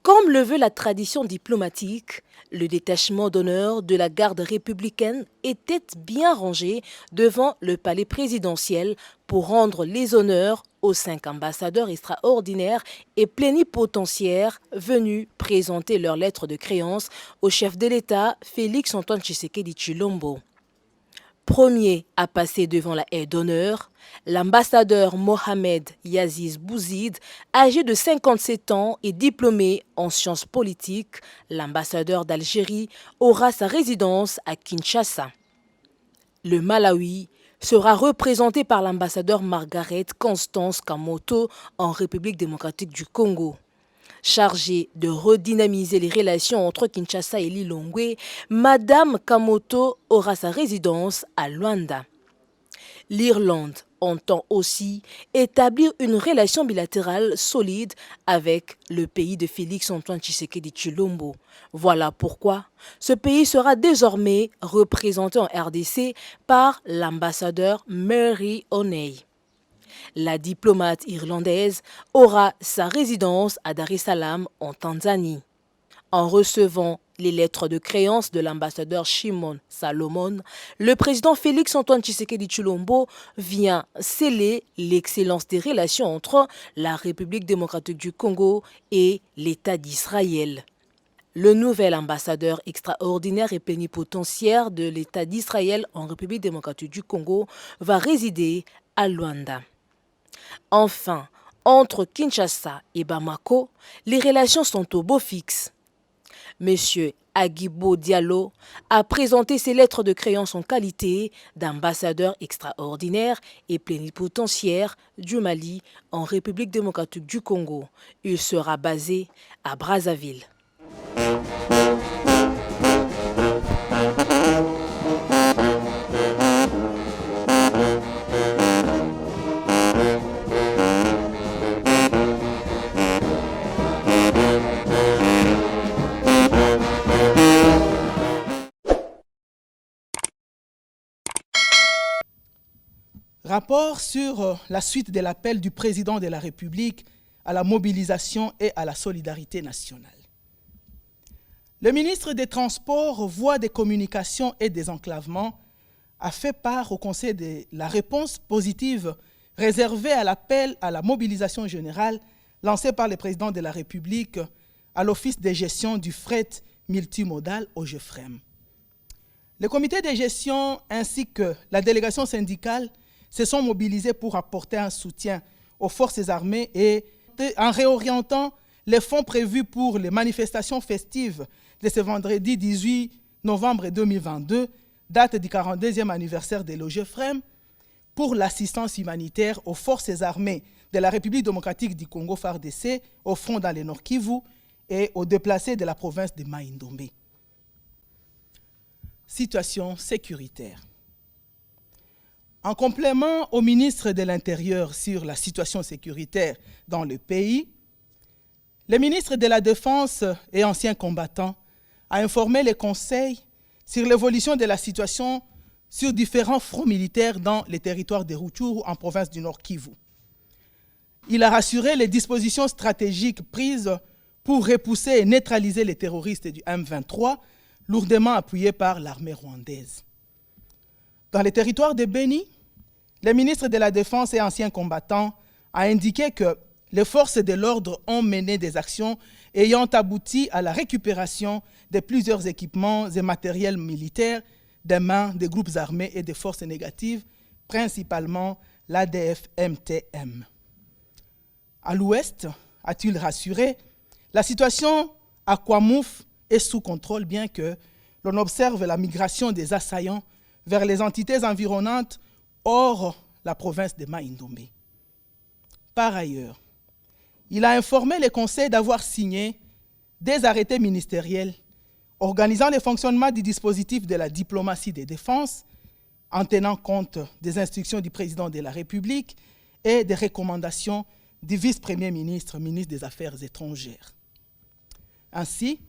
Comme le veut la tradition diplomatique, le détachement d'honneur de la garde républicaine était bien rangé devant le palais présidentiel pour rendre les honneurs aux 5 ambassadeurs extraordinaires et plénipotentiaires venus présenter leurs lettres de créance au chef de l'État Félix-Antoine Tshisekedi Tshilombo. Premier à passer devant la haie d'honneur, l'ambassadeur Mohamed Yaziz Bouzid, âgé de 57 ans et diplômé en sciences politiques, l'ambassadeur d'Algérie aura sa résidence à Kinshasa. Le Malawi sera représenté par l'ambassadeur Margaret Constance Kamoto en République démocratique du Congo. Chargée de redynamiser les relations entre Kinshasa et Lilongwe, Madame Kamoto aura sa résidence à Luanda. L'Irlande entend aussi établir une relation bilatérale solide avec le pays de Félix-Antoine Tshisekedi Tshilombo. Voilà pourquoi ce pays sera désormais représenté en RDC par l'ambassadeur Mary O'Neill. La diplomate irlandaise aura sa résidence à Dar es Salaam en Tanzanie. En recevant les lettres de créance de l'ambassadeur Shimon Salomon, le président Félix-Antoine Tshisekedi Tshilombo vient sceller l'excellence des relations entre la République démocratique du Congo et l'État d'Israël. Le nouvel ambassadeur extraordinaire et plénipotentiaire de l'État d'Israël en République démocratique du Congo va résider à Luanda. Enfin, entre Kinshasa et Bamako, les relations sont au beau fixe. Monsieur Aguibo Diallo a présenté ses lettres de créance en qualité d'ambassadeur extraordinaire et plénipotentiaire du Mali en République démocratique du Congo. Il sera basé à Brazzaville. Rapport sur la suite de l'appel du président de la République à la mobilisation et à la solidarité nationale. Le ministre des Transports, Voies des Communications et des Enclavements a fait part au Conseil de la réponse positive réservée à l'appel à la mobilisation générale lancé par le président de la République à l'Office de gestion du fret multimodal au GEFREM. Le comité de gestion ainsi que la délégation syndicale se sont mobilisés pour apporter un soutien aux forces armées et en réorientant les fonds prévus pour les manifestations festives de ce vendredi 18 novembre 2022, date du 42e anniversaire de l'OGEFREM, pour l'assistance humanitaire aux forces armées de la République démocratique du Congo FARDC, au front dans le Nord Kivu et aux déplacés de la province de Mai-Ndombe. Situation sécuritaire. En complément au ministre de l'Intérieur sur la situation sécuritaire dans le pays, le ministre de la Défense et ancien combattant a informé le Conseil sur l'évolution de la situation sur différents fronts militaires dans les territoires de Rutshuru en province du Nord Kivu. Il a rassuré les dispositions stratégiques prises pour repousser et neutraliser les terroristes du M23, lourdement appuyés par l'armée rwandaise. Dans les territoires de Beni, le ministre de la Défense et ancien combattant a indiqué que les forces de l'ordre ont mené des actions ayant abouti à la récupération de plusieurs équipements et matériels militaires des mains des groupes armés et des forces négatives, principalement l'ADF-MTM. À l'ouest, a-t-il rassuré, la situation à Kwamouf est sous contrôle, bien que l'on observe la migration des assaillants vers les entités environnantes hors la province de Mai-Ndombe. Par ailleurs, il a informé le Conseil d'avoir signé des arrêtés ministériels organisant le fonctionnement du dispositif de la diplomatie de défense en tenant compte des instructions du président de la République et des recommandations du vice-premier ministre, ministre des Affaires étrangères. Ainsi,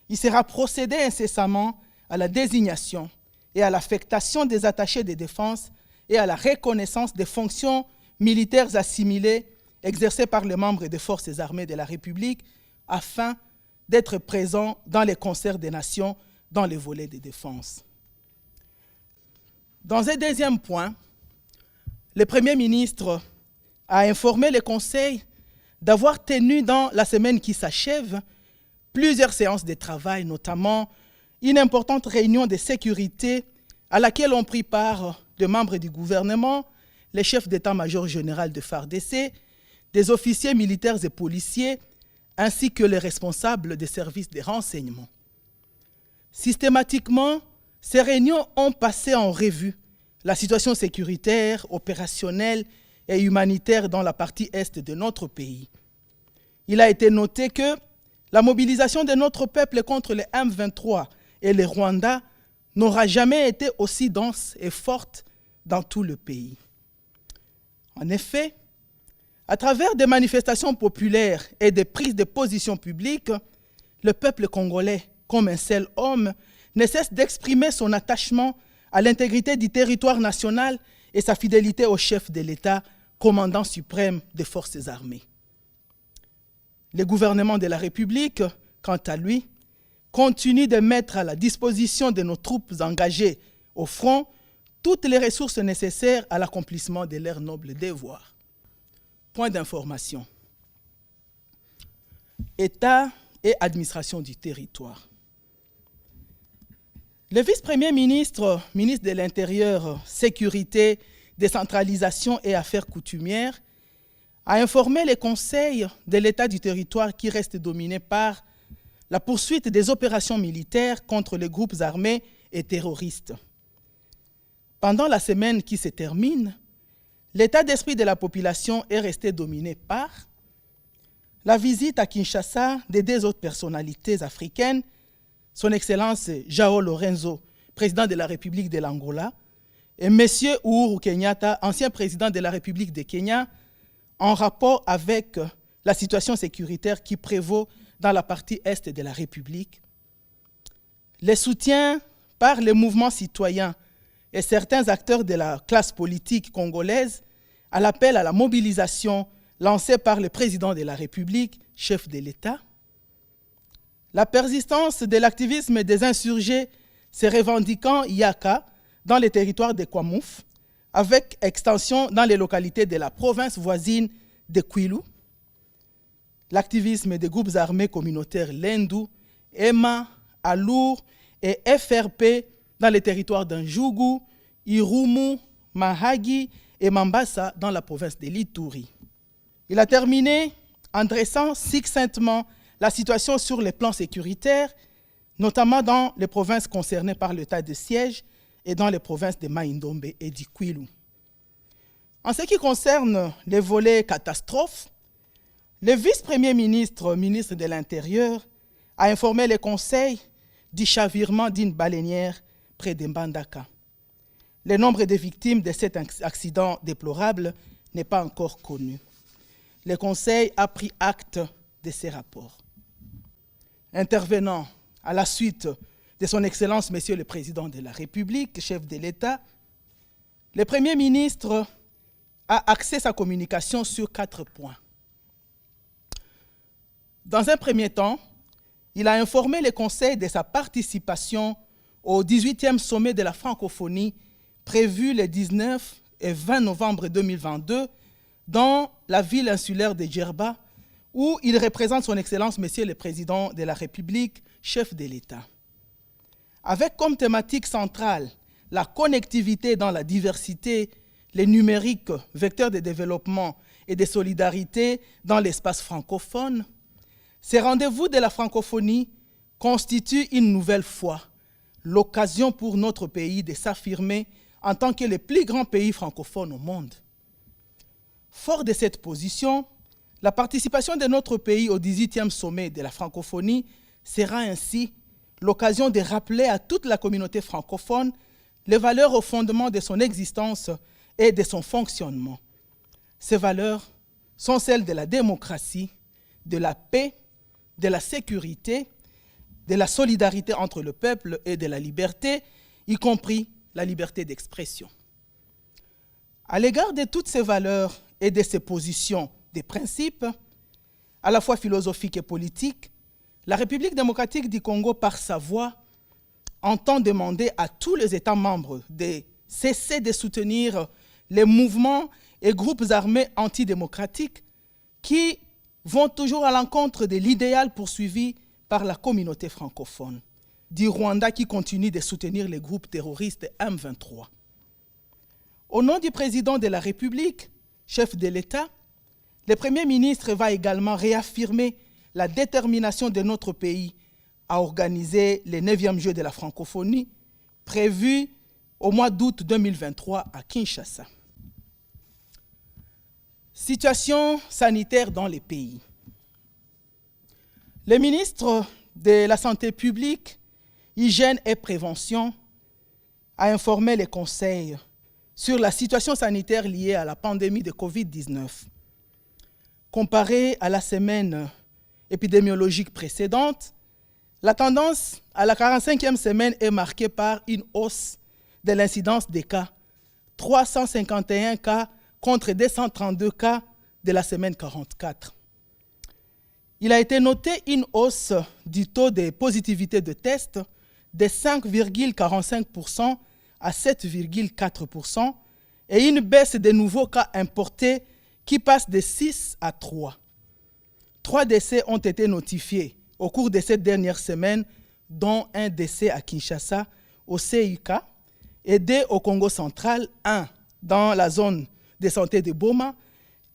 il sera procédé incessamment à la désignation et à l'affectation des attachés de défense et à la reconnaissance des fonctions militaires assimilées exercées par les membres des forces armées de la République afin d'être présent dans les concerts des nations dans les volets de défense. Dans un deuxième point, le Premier ministre a informé le Conseil d'avoir tenu dans la semaine qui s'achève plusieurs séances de travail, notamment une importante réunion de sécurité à laquelle ont pris part des membres du gouvernement, les chefs d'état-major général de FARDC, des officiers militaires et policiers, ainsi que les responsables des services de renseignement. Systématiquement, ces réunions ont passé en revue la situation sécuritaire, opérationnelle et humanitaire dans la partie est de notre pays. Il a été noté que la mobilisation de notre peuple contre les M23 et les Rwandais n'aura jamais été aussi dense et forte dans tout le pays. En effet, à travers des manifestations populaires et des prises de position publiques, le peuple congolais, comme un seul homme, ne cesse d'exprimer son attachement à l'intégrité du territoire national et sa fidélité au chef de l'État, commandant suprême des forces armées. Le gouvernement de la République, quant à lui, continue de mettre à la disposition de nos troupes engagées au front toutes les ressources nécessaires à l'accomplissement de leurs nobles devoirs. Point d'information. État et administration du territoire. Le vice-premier ministre, ministre de l'Intérieur, Sécurité, Décentralisation et Affaires coutumières, a informé les conseils de l'état du territoire qui reste dominé par la poursuite des opérations militaires contre les groupes armés et terroristes. Pendant la semaine qui se termine, l'état d'esprit de la population est resté dominé par la visite à Kinshasa de deux autres personnalités africaines, son Excellence João Lourenço, président de la République de l'Angola, et M. Uhuru Kenyatta, ancien président de la République de Kenya, en rapport avec la situation sécuritaire qui prévaut dans la partie est de la République. Les soutiens par les mouvements citoyens et certains acteurs de la classe politique congolaise à l'appel à la mobilisation lancé par le président de la République, chef de l'État. La persistance de l'activisme des insurgés se revendiquant Yaka dans les territoires de Kwamouf, avec extension dans les localités de la province voisine de Kwilu. L'activisme des groupes armés communautaires Lendu, EMA, Alour et FRP dans les territoires d'Anjougou, Irumu, Mahagi et Mambasa dans la province de l'Ituri. Il a terminé en dressant succinctement la situation sur les plans sécuritaires, notamment dans les provinces concernées par l'état de siège et dans les provinces de Maïndombe et d'Ikwilu. En ce qui concerne les volets catastrophes, le vice-premier ministre, ministre de l'Intérieur, a informé le Conseil du chavirement d'une baleinière près de Mbandaka. Le nombre de victimes de cet accident déplorable n'est pas encore connu. Le Conseil a pris acte de ces rapports. Intervenant à la suite de son Excellence, Monsieur le Président de la République, chef de l'État, le Premier ministre a axé sa communication sur 4 points. Dans un premier temps, il a informé le Conseil de sa participation au 18e sommet de la francophonie prévu les 19 et 20 novembre 2022 dans la ville insulaire de Djerba, où il représente son Excellence, Monsieur le Président de la République, chef de l'État. Avec comme thématique centrale la connectivité dans la diversité, les numériques, vecteurs de développement et de solidarité dans l'espace francophone, ces rendez-vous de la francophonie constituent une nouvelle fois l'occasion pour notre pays de s'affirmer en tant que le plus grand pays francophone au monde. Fort de cette position, la participation de notre pays au 18e sommet de la francophonie sera ainsi l'occasion de rappeler à toute la communauté francophone les valeurs au fondement de son existence et de son fonctionnement. Ces valeurs sont celles de la démocratie, de la paix, de la sécurité, de la solidarité entre le peuple et de la liberté, y compris la liberté d'expression. À l'égard de toutes ces valeurs et de ces positions, des principes, à la fois philosophiques et politiques, La République démocratique du Congo, par sa voix, entend demander à tous les États membres de cesser de soutenir les mouvements et groupes armés antidémocratiques qui vont toujours à l'encontre de l'idéal poursuivi par la communauté francophone, du Rwanda qui continue de soutenir les groupes terroristes M23. Au nom du président de la République, chef de l'État, le Premier ministre va également réaffirmer la détermination de notre pays à organiser les 9e Jeux de la francophonie prévus au mois d'août 2023 à Kinshasa. Situation sanitaire dans les pays. Le ministre de la Santé publique, Hygiène et Prévention a informé les conseils sur la situation sanitaire liée à la pandémie de Covid-19. Comparé à la semaine épidémiologique précédente, la tendance à la 45e semaine est marquée par une hausse de l'incidence des cas, 351 cas contre 232 cas de la semaine 44. Il a été noté une hausse du taux de positivité de tests de 5,45% à 7,4% et une baisse des nouveaux cas importés qui passe de 6 à 3. 3 décès ont été notifiés au cours de cette dernière semaine, dont un décès à Kinshasa, au CIK, et 2 au Congo central, 1 dans la zone de santé de Boma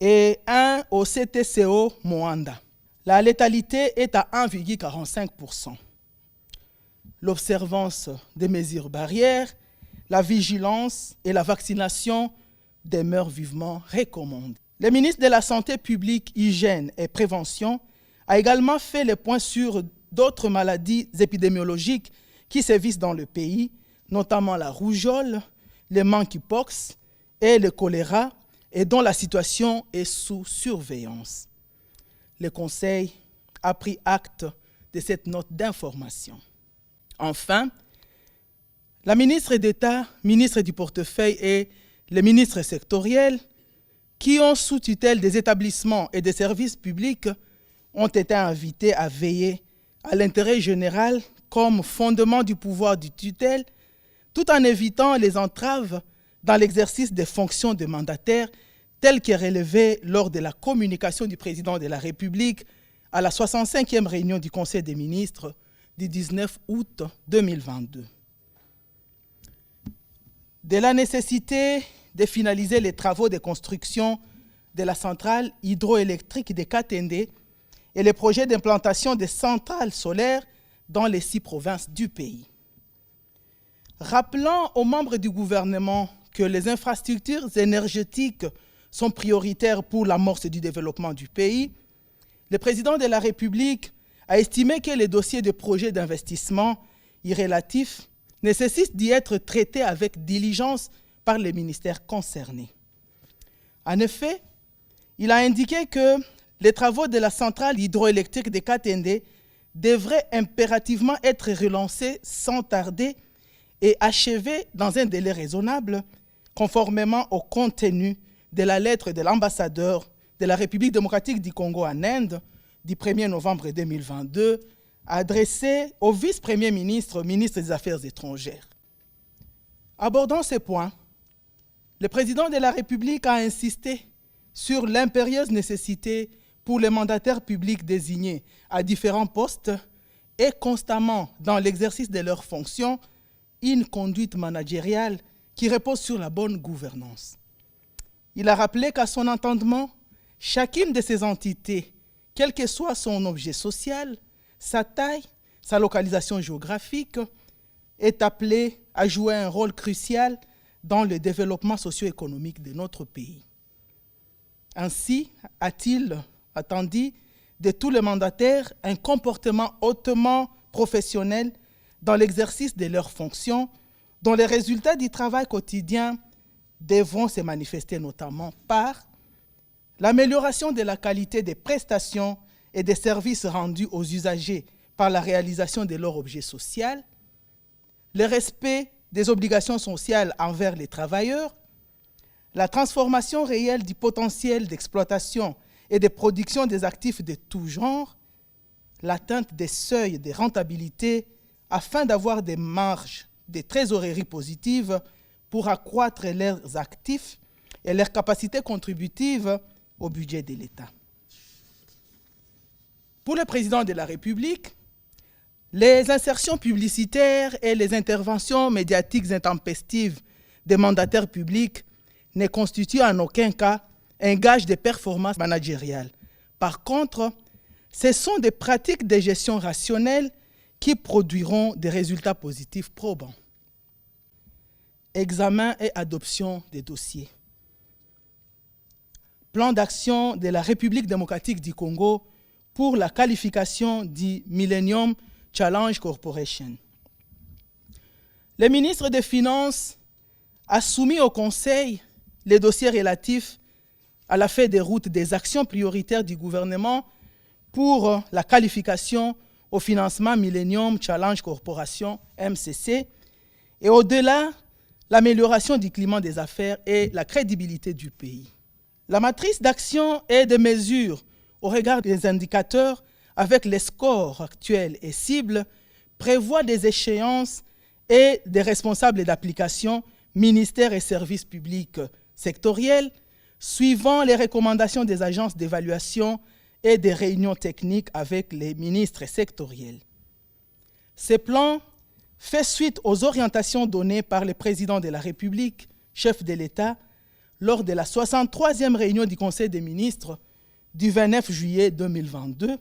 et 1 au CTCO Moanda. La létalité est à 1,45%. L'observance des mesures barrières, la vigilance et la vaccination demeurent vivement recommandées. Le ministre de la Santé publique, Hygiène et Prévention a également fait le point sur d'autres maladies épidémiologiques qui sévissent dans le pays, notamment la rougeole, le monkeypox et le choléra, et dont la situation est sous surveillance. Le Conseil a pris acte de cette note d'information. Enfin, la ministre d'État, ministre du portefeuille et les ministres sectoriels qui ont sous tutelle des établissements et des services publics ont été invités à veiller à l'intérêt général comme fondement du pouvoir du tutelle, tout en évitant les entraves dans l'exercice des fonctions de mandataire telles qu'est relevé lors de la communication du président de la République à la 65e réunion du Conseil des ministres du 19 août 2022. De la nécessité de finaliser les travaux de construction de la centrale hydroélectrique de Katende et les projets d'implantation des centrales solaires dans les 6 provinces du pays. Rappelant aux membres du gouvernement que les infrastructures énergétiques sont prioritaires pour l'amorce du développement du pays, le président de la République a estimé que les dossiers de projets d'investissement irrélatifs nécessitent d'y être traités avec diligence par les ministères concernés. En effet, il a indiqué que les travaux de la centrale hydroélectrique de Katende devraient impérativement être relancés sans tarder et achevés dans un délai raisonnable, conformément au contenu de la lettre de l'ambassadeur de la République démocratique du Congo en Inde du 1er novembre 2022, adressée au vice-premier ministre, ministre des Affaires étrangères. Abordant ces points, le président de la République a insisté sur l'impérieuse nécessité pour les mandataires publics désignés à différents postes et constamment dans l'exercice de leurs fonctions, une conduite managériale qui repose sur la bonne gouvernance. Il a rappelé qu'à son entendement, chacune de ces entités, quel que soit son objet social, sa taille, sa localisation géographique, est appelée à jouer un rôle crucial dans le développement socio-économique de notre pays. Ainsi, a-t-il attendu de tous les mandataires un comportement hautement professionnel dans l'exercice de leurs fonctions, dont les résultats du travail quotidien devront se manifester notamment par l'amélioration de la qualité des prestations et des services rendus aux usagers par la réalisation de leur objet social, le respect des obligations sociales envers les travailleurs, la transformation réelle du potentiel d'exploitation et de production des actifs de tout genre, l'atteinte des seuils de rentabilité afin d'avoir des marges de trésorerie positives pour accroître leurs actifs et leurs capacités contributives au budget de l'État. Pour le président de la République, les insertions publicitaires et les interventions médiatiques intempestives des mandataires publics ne constituent en aucun cas un gage de performance managériale. Par contre, ce sont des pratiques de gestion rationnelle qui produiront des résultats positifs probants. Examen et adoption des dossiers. Plan d'action de la République démocratique du Congo pour la qualification du Millennium Challenge Corporation. Le ministre des Finances a soumis au Conseil les dossiers relatifs à la feuille de route des actions prioritaires du gouvernement pour la qualification au financement Millennium Challenge Corporation, MCC, et au-delà, l'amélioration du climat des affaires et la crédibilité du pays. La matrice d'action et de mesures au regard des indicateurs avec les scores actuels et cibles prévoit des échéances et des responsables d'application, ministères et services publics sectoriels, suivant les recommandations des agences d'évaluation et des réunions techniques avec les ministres sectoriels. Ce plan fait suite aux orientations données par le président de la République, chef de l'État, lors de la 63e réunion du Conseil des ministres du 29 juillet 2022,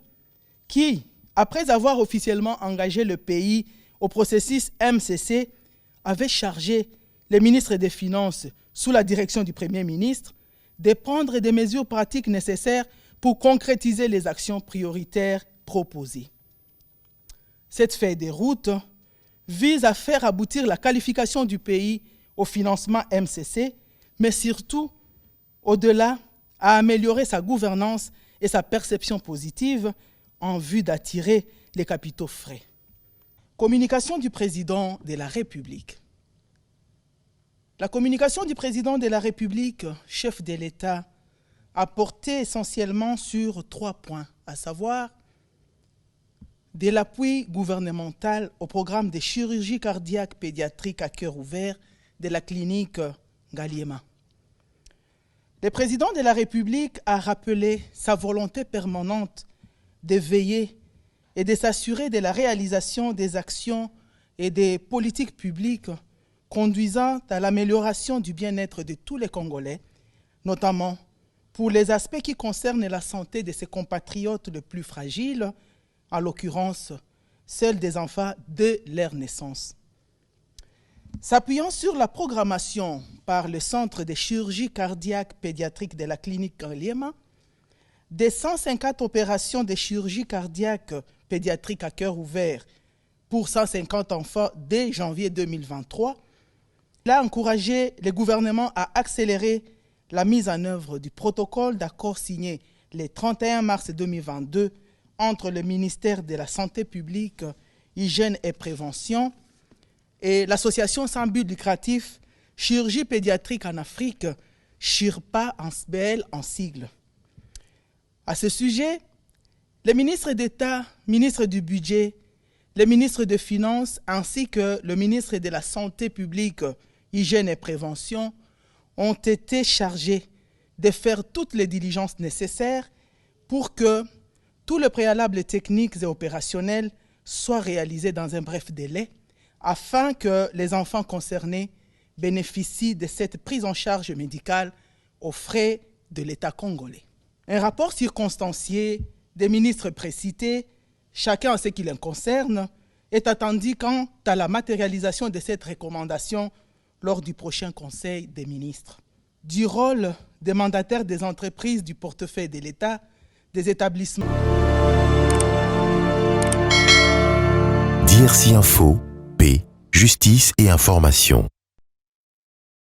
qui, après avoir officiellement engagé le pays au processus MCC, avait chargé les ministres des Finances, sous la direction du Premier ministre, de prendre des mesures pratiques nécessaires pour concrétiser les actions prioritaires proposées. Cette feuille de route vise à faire aboutir la qualification du pays au financement MCC, mais surtout, au-delà, à améliorer sa gouvernance et sa perception positive en vue d'attirer les capitaux frais. Communication du président de la République. La communication du président de la République, chef de l'État, a porté essentiellement sur 3 points, à savoir de l'appui gouvernemental au programme de chirurgie cardiaque pédiatrique à cœur ouvert de la clinique Ngaliema. Le président de la République a rappelé sa volonté permanente de veiller et de s'assurer de la réalisation des actions et des politiques publiques conduisant à l'amélioration du bien-être de tous les Congolais, notamment pour les aspects qui concernent la santé de ses compatriotes les plus fragiles, en l'occurrence celle des enfants de leur naissance. S'appuyant sur la programmation par le Centre de chirurgie cardiaque pédiatrique de la clinique Ngaliema, des 150 opérations de chirurgie cardiaque pédiatrique à cœur ouvert pour 150 enfants dès janvier 2023, il a encouragé le gouvernement à accélérer la mise en œuvre du protocole d'accord signé le 31 mars 2022 entre le ministère de la Santé publique, Hygiène et Prévention et l'association sans but lucratif Chirurgie pédiatrique en Afrique, CHIRPA en sigle. À ce sujet, les ministres d'État, ministre du Budget, les ministres des Finances ainsi que le ministre de la Santé publique, Hygiène et Prévention ont été chargés de faire toutes les diligences nécessaires pour que tous les préalables techniques et opérationnels soient réalisés dans un bref délai afin que les enfants concernés bénéficient de cette prise en charge médicale aux frais de l'État congolais. Un rapport circonstancié des ministres précités, chacun en ce qui les concerne, est attendu quant à la matérialisation de cette recommandation lors du prochain Conseil des ministres. Du rôle des mandataires des entreprises du portefeuille de l'État, des établissements. DRC Info, paix, justice et information.